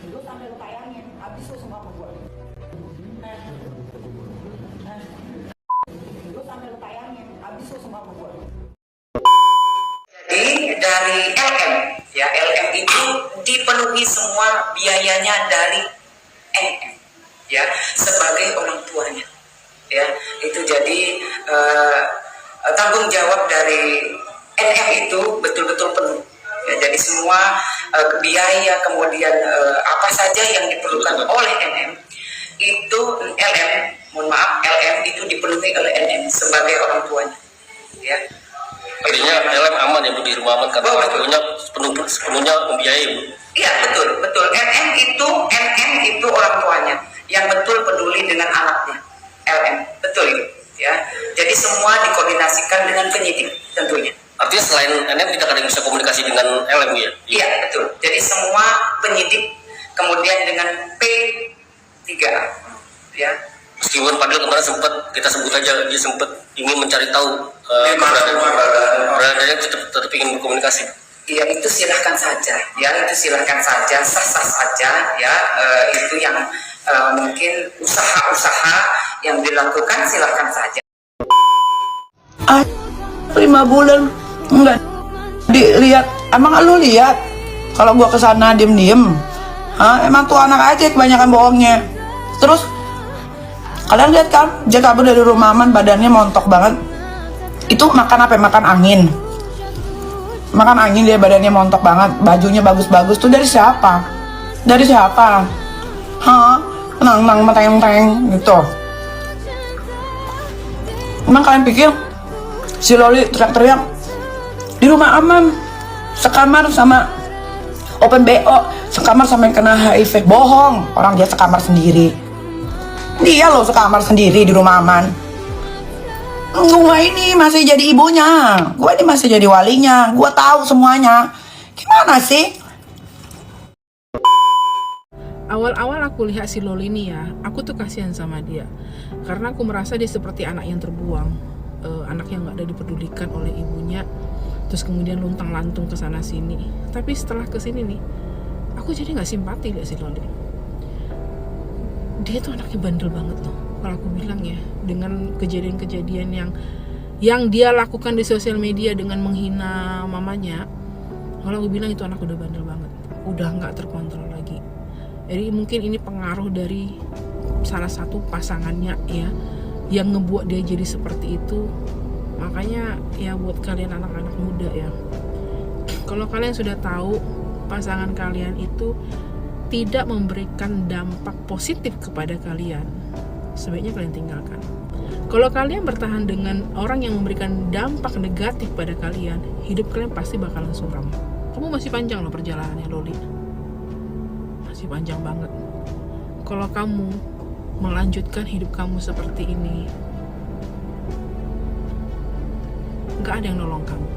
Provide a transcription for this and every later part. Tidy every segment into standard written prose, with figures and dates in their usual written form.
Lu sampai lu tayangin, habis lu semua sama gua. Lu sampai lu tayangin, habis lu semua sama gua. Jadi dari LM, ya LM itu dipenuhi semua biayanya dari NM, ya sebagai orang tuanya, ya itu jadi tanggung jawab dari NM itu betul-betul penuh. Ya, jadi semua biaya kemudian apa saja yang diperlukan oleh NM itu LM itu dipenuhi oleh NM sebagai orang tuanya, ya. Artinya LM aman ya Bu, di rumah aman karena orang tuanya sepenuhnya membiayai Bu. Iya betul. NM itu orang tuanya yang betul peduli dengan anaknya. LM betul itu, ya. Jadi semua dikoordinasikan dengan penyidik tentunya. Artinya selain NM tidak ada yang bisa komunikasi dengan LM ya? Iya betul. Jadi semua penyidik kemudian dengan P3A, ya. Meskipun Fadil kemarin sempat, kita sebut aja, dia sempat ingin mencari tahu keberadaannya, tetap ingin berkomunikasi. Iya itu silahkan saja, ya itu silahkan saja, sah-sah saja, ya itu yang mungkin usaha-usaha yang dilakukan silahkan saja. 5 bulan enggak dilihat, emang lu lihat kalau gua kesana diem-diem? Emang tuh anak aja kebanyakan bohongnya. Terus kalian lihat kan, dia kabur dari rumah aman, badannya montok banget. Itu makan apa? Makan angin. Makan angin dia, badannya montok banget, bajunya bagus-bagus. Tuh dari siapa? Dari siapa? Nang meteng-teng gitu. Emang kalian pikir si Loli teriak-teriak di rumah aman, sekamar sama Open BO, sekamar sama yang kena HIV? Bohong, orang dia sekamar sendiri. Dia loh sekamar sendiri di rumah aman. Gua ini masih jadi ibunya, gua ini masih jadi walinya, gua tahu semuanya. Gimana sih? Awal-awal aku lihat si Loli ini ya, aku tuh kasihan sama dia. Karena aku merasa dia seperti anak yang terbuang, anak yang gak ada dipedulikan oleh ibunya. Terus kemudian luntang-lantung ke sana sini. Tapi setelah kesini nih, aku jadi gak simpati lihat si Loli. Dia tuh anaknya bandel banget loh, kalau aku bilang ya, dengan kejadian-kejadian yang dia lakukan di sosial media dengan menghina mamanya. Kalau aku bilang itu anak udah bandel banget, udah nggak terkontrol lagi. Jadi mungkin ini pengaruh dari salah satu pasangannya ya, yang ngebuat dia jadi seperti itu. Makanya ya buat kalian anak-anak muda ya, kalau kalian sudah tahu pasangan kalian itu tidak memberikan dampak positif kepada kalian, sebaiknya kalian tinggalkan. Kalau kalian bertahan dengan orang yang memberikan dampak negatif pada kalian, hidup kalian pasti bakalan suram. Kamu masih panjang loh perjalanannya Loli, masih panjang banget. Kalau kamu melanjutkan hidup kamu seperti ini, gak ada yang nolong kamu.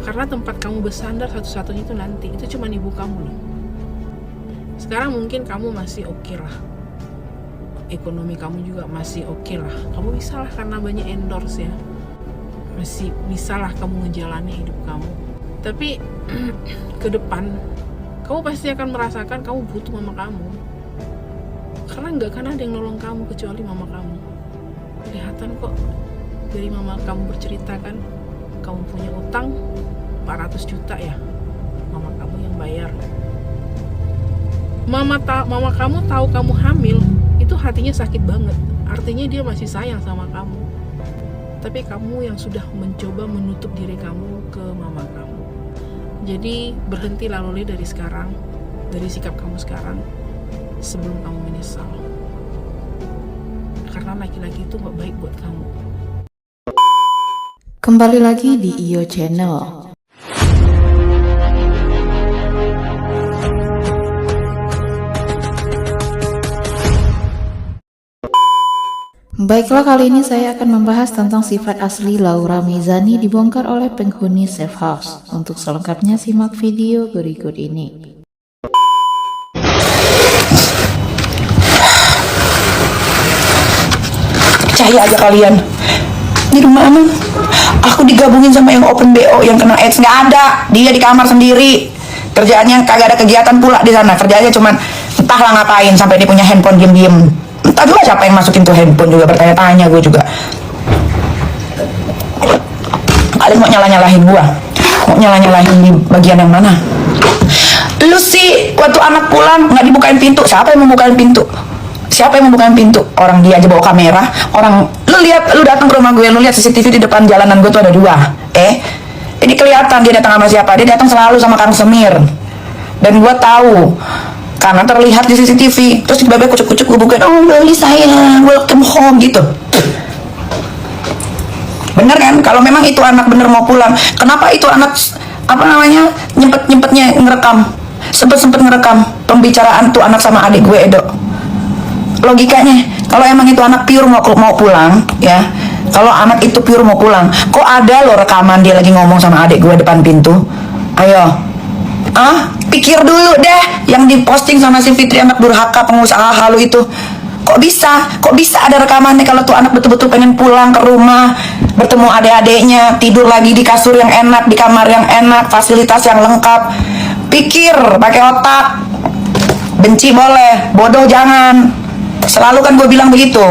Karena tempat kamu bersandar satu-satunya itu nanti, itu cuma ibu kamu loh. Sekarang mungkin kamu masih oke lah, ekonomi kamu juga masih oke lah, kamu bisa lah karena banyak endorse ya, masih bisa lah kamu ngejalani hidup kamu. Tapi ke depan kamu pasti akan merasakan kamu butuh mama kamu, karena nggak akan ada yang nolong kamu kecuali mama kamu. Kelihatan kok dari mama kamu bercerita kan, kamu punya utang 400 juta ya, mama kamu yang bayar. Mama kamu tahu kamu hamil, itu hatinya sakit banget. Artinya dia masih sayang sama kamu. Tapi kamu yang sudah mencoba menutup diri kamu ke mama kamu. Jadi berhentilah Loli dari sekarang, dari sikap kamu sekarang, sebelum kamu menyesal. Karena laki-laki itu gak baik buat kamu. Kembali lagi di IO Channel. Baiklah, kali ini saya akan membahas tentang sifat asli Laura Mizani dibongkar oleh penghuni safe house. Untuk selengkapnya simak video berikut ini. Percaya aja kalian, di rumah aman aku digabungin sama yang Open BO yang kena AIDS. Nggak ada, dia di kamar sendiri. Kerjaannya kagak ada kegiatan pula di sana. Kerjaannya cuman entahlah ngapain sampai dia punya handphone diem-diem. Entah juga siapa yang masukin tuh handphone juga, bertanya-tanya gue juga. Kalian mau nyala-nyalahin gua? Mau nyala-nyalahin di bagian yang mana? Lu sih waktu anak pulang nggak dibukain pintu. Siapa yang membukain pintu? Siapa yang membukain pintu? Orang dia aja bawa kamera. Orang, lu lihat, lu datang ke rumah gue, lu lihat CCTV di depan jalanan gue tuh ada 2. Ini kelihatan dia datang sama siapa. Dia datang selalu sama Kang Semir. Dan gue tahu karena terlihat di CCTV. Terus tiba-tiba kucuk-kucuk gue bukain, oh Loli sayang, welcome home gitu. Bener kan? Kalau memang itu anak bener mau pulang, kenapa itu anak nyempetnya ngerekam, sempet ngerekam pembicaraan tuh anak sama adik gue Edo? Logikanya, kalau emang itu anak pure mau pulang, ya, kalau anak itu pure mau pulang, kok ada lo rekaman dia lagi ngomong sama adik gue depan pintu? Ayo, pikir dulu deh, yang diposting sama si Fitri anak durhaka pengusaha halu itu. Kok bisa ada rekamannya kalau tuh anak betul-betul pengen pulang ke rumah, bertemu adik-adiknya, tidur lagi di kasur yang enak, di kamar yang enak, fasilitas yang lengkap. Pikir, pakai otak. Benci boleh, bodoh jangan. Selalu kan gue bilang begitu.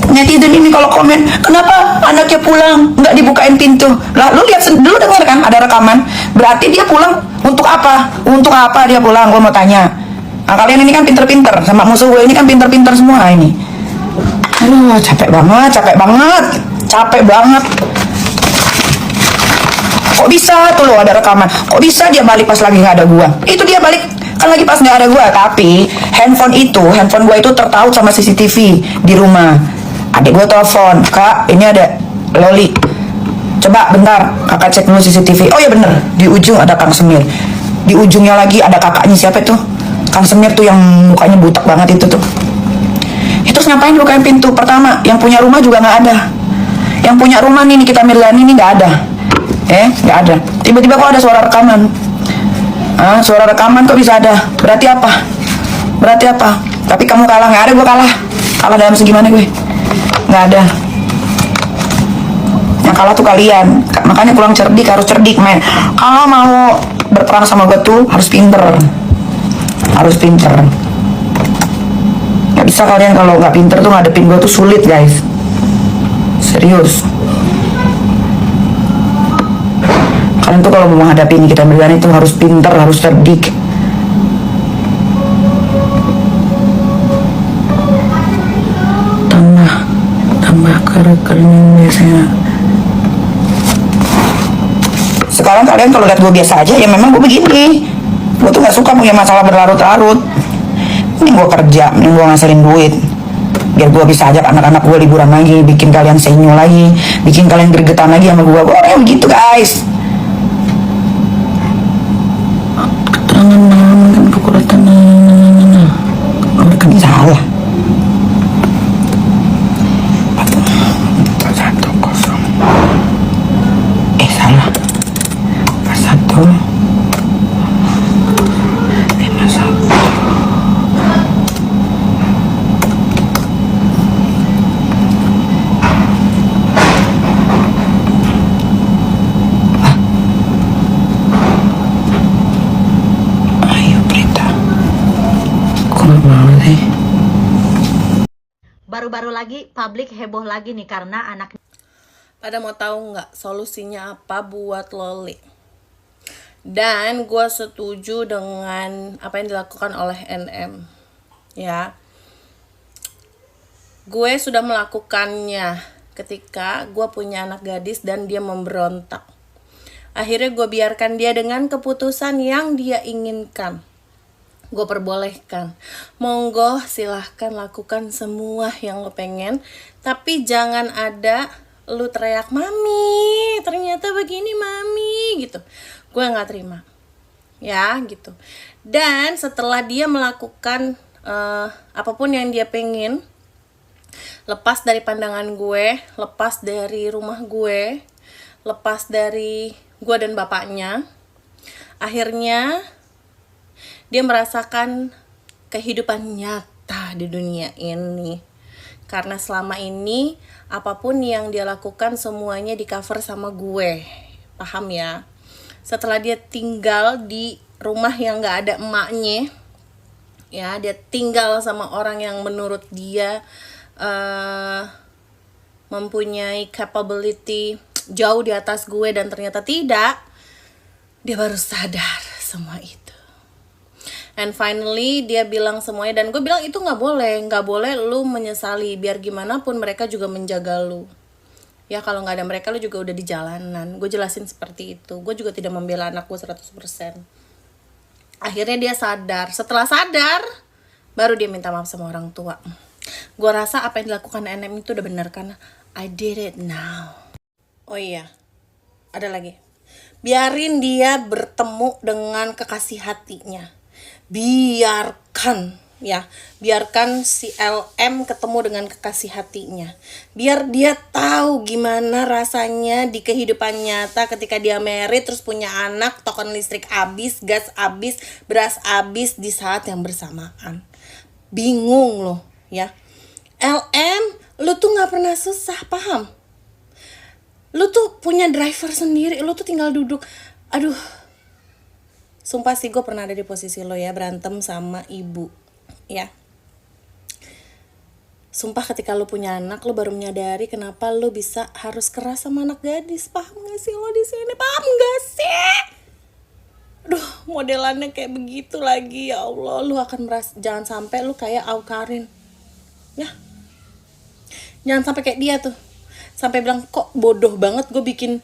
Netizen ini kalau komen, kenapa anaknya pulang nggak dibukain pintu? Lah, lu lihat dulu, dengar kan ada rekaman. Berarti dia pulang untuk apa? Untuk apa dia pulang? Gue mau tanya. Nah, kalian ini kan pinter-pinter, sama musuh gue ini kan pinter-pinter semua ini. Aduh, capek banget. Kok bisa tuh lo ada rekaman? Kok bisa dia balik pas lagi nggak ada gua? Itu dia balik kan lagi pas nggak ada gua. Tapi handphone gua itu tertaut sama CCTV di rumah. Adik gua telepon, Kak, ini ada Loli. Coba bentar, kakak cek dulu CCTV. Oh ya bener, di ujung ada Kang Semir. Di ujungnya lagi ada kakaknya, siapa itu? Kang Semir tuh yang mukanya butak banget itu tuh. Terus ngapain bukain pintu? Pertama, yang punya rumah juga nggak ada. Yang punya rumah nih Nikita Mirzani ini nggak ada. Nggak ada. Tiba-tiba kok ada suara rekaman. Suara rekaman kok bisa ada? Berarti apa? Tapi kamu kalah, nggak ada, gue kalah. Kalah dalam segi mana gue? Nggak ada. Yang kalah tuh kalian. Makanya kurang cerdik, harus cerdik, men. Kalau mau berperang sama gue tuh harus pinter. Nggak bisa kalian kalau nggak pinter tuh ngadepin gue tuh sulit, guys. Serius. Kalian tuh kalau mau menghadapi Nikita Mirzani itu harus pinter, harus cerdik. Tambah kerennya biasanya. Sekarang kalian kalau lihat gue biasa aja, ya memang gue begini. Gue tuh nggak suka punya masalah berlarut-larut. Ini gue kerja, ini gue ngasilin duit. Biar gue bisa ajak anak-anak gue liburan lagi, bikin kalian senyum lagi, bikin kalian gregetan lagi sama gue. Gue orangnya begitu, guys. Salah. 1-0. Salah. 1-51. Ayo Prita. Kok nggak mau sih? Baru-baru lagi publik heboh lagi nih karena anak. Pada mau tahu nggak solusinya apa buat Loli? Dan gue setuju dengan apa yang dilakukan oleh NM. Ya, gue sudah melakukannya ketika gue punya anak gadis dan dia memberontak. Akhirnya gue biarkan dia dengan keputusan yang dia inginkan. Gue perbolehkan, monggo silahkan lakukan semua yang lo pengen, tapi jangan ada lu teriak, mami ternyata begini mami gitu. Gue nggak terima, ya gitu. Dan setelah dia melakukan apapun yang dia pengen, lepas dari pandangan gue, lepas dari rumah gue, lepas dari gue dan bapaknya, akhirnya dia merasakan kehidupan nyata di dunia ini. Karena selama ini apapun yang dia lakukan semuanya di cover sama gue. Paham ya? setelah dia tinggal di rumah yang gak ada emaknya, ya, dia tinggal sama orang yang menurut dia mempunyai capability jauh di atas gue dan ternyata tidak, dia baru sadar semua itu. And finally dia bilang semuanya, dan gue bilang itu nggak boleh lu menyesali, biar gimana pun mereka juga menjaga lu. Ya kalau nggak ada mereka lu juga udah di jalanan. Gue jelasin seperti itu. Gue juga tidak membela anak gue 100%. Akhirnya dia sadar. Setelah sadar, baru dia minta maaf sama orang tua. Gue rasa apa yang dilakukan NM itu udah benar, karena I did it now. Oh iya, ada lagi. Biarin dia bertemu dengan kekasih hatinya. Biarkan si LM ketemu dengan kekasih hatinya. Biar dia tahu gimana rasanya di kehidupan nyata ketika dia married terus punya anak, token listrik habis, gas habis, beras habis di saat yang bersamaan. Bingung loh ya. LM, lu tuh gak pernah susah, paham? Lu tuh punya driver sendiri, lu tuh tinggal duduk. Aduh, sumpah sih gue pernah ada di posisi lo ya, berantem sama ibu, ya. Sumpah ketika lo punya anak, lo baru menyadari kenapa lo bisa harus keras sama anak gadis. Paham gak sih lo di sini? Paham gak sih? Aduh, modelannya kayak begitu lagi, ya Allah. Lo akan merasa, jangan sampai lo kayak Aukarin, ya. Jangan sampai kayak dia tuh, sampai bilang kok bodoh banget gue bikin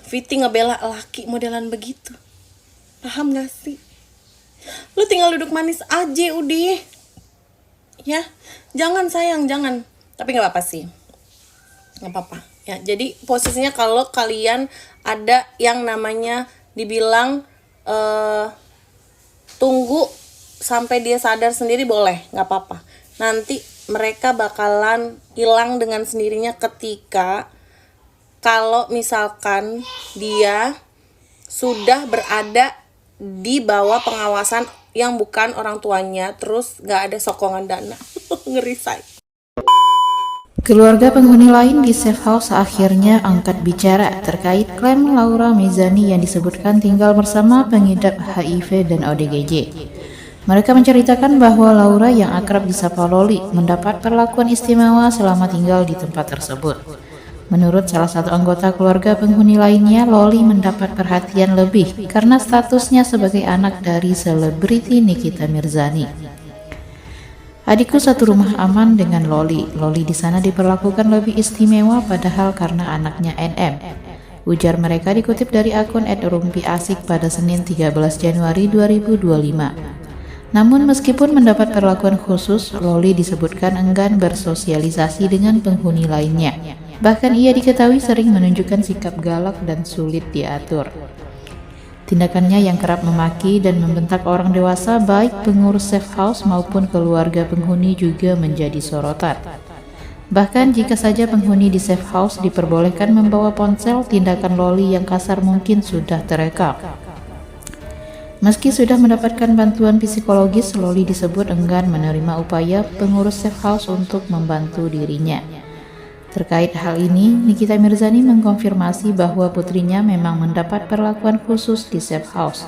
fitting ngebela laki modelan begitu. Paham gak sih? Lu tinggal duduk manis aja udah. Ya, jangan sayang, jangan. Tapi gak apa-apa sih, gak apa-apa ya. Jadi posisinya kalau kalian ada yang namanya dibilang tunggu sampai dia sadar sendiri, boleh, gak apa-apa. Nanti mereka bakalan hilang dengan sendirinya ketika kalau misalkan dia sudah berada di bawah pengawasan yang bukan orang tuanya, terus gak ada sokongan dana. Ngeri say. Keluarga penghuni lain di safe house akhirnya angkat bicara terkait klaim Laura Mizani yang disebutkan tinggal bersama pengidap HIV dan ODGJ. Mereka menceritakan bahwa Laura yang akrab disapa Loli mendapat perlakuan istimewa selama tinggal di tempat tersebut. Menurut salah satu anggota keluarga penghuni lainnya, Loli mendapat perhatian lebih karena statusnya sebagai anak dari selebriti Nikita Mirzani. Adikku satu rumah aman dengan Loli. Loli di sana diperlakukan lebih istimewa padahal karena anaknya NM. Ujar mereka dikutip dari akun @rumpiasik pada Senin 13 Januari 2025. Namun meskipun mendapat perlakuan khusus, Loli disebutkan enggan bersosialisasi dengan penghuni lainnya. Bahkan ia diketahui sering menunjukkan sikap galak dan sulit diatur. Tindakannya yang kerap memaki dan membentak orang dewasa baik pengurus safe house maupun keluarga penghuni juga menjadi sorotan. Bahkan jika saja penghuni di safe house diperbolehkan membawa ponsel, tindakan Loli yang kasar mungkin sudah terekam. Meski sudah mendapatkan bantuan psikologis, Loli disebut enggan menerima upaya pengurus safe house untuk membantu dirinya. Terkait hal ini, Nikita Mirzani mengkonfirmasi bahwa putrinya memang mendapat perlakuan khusus di safe house.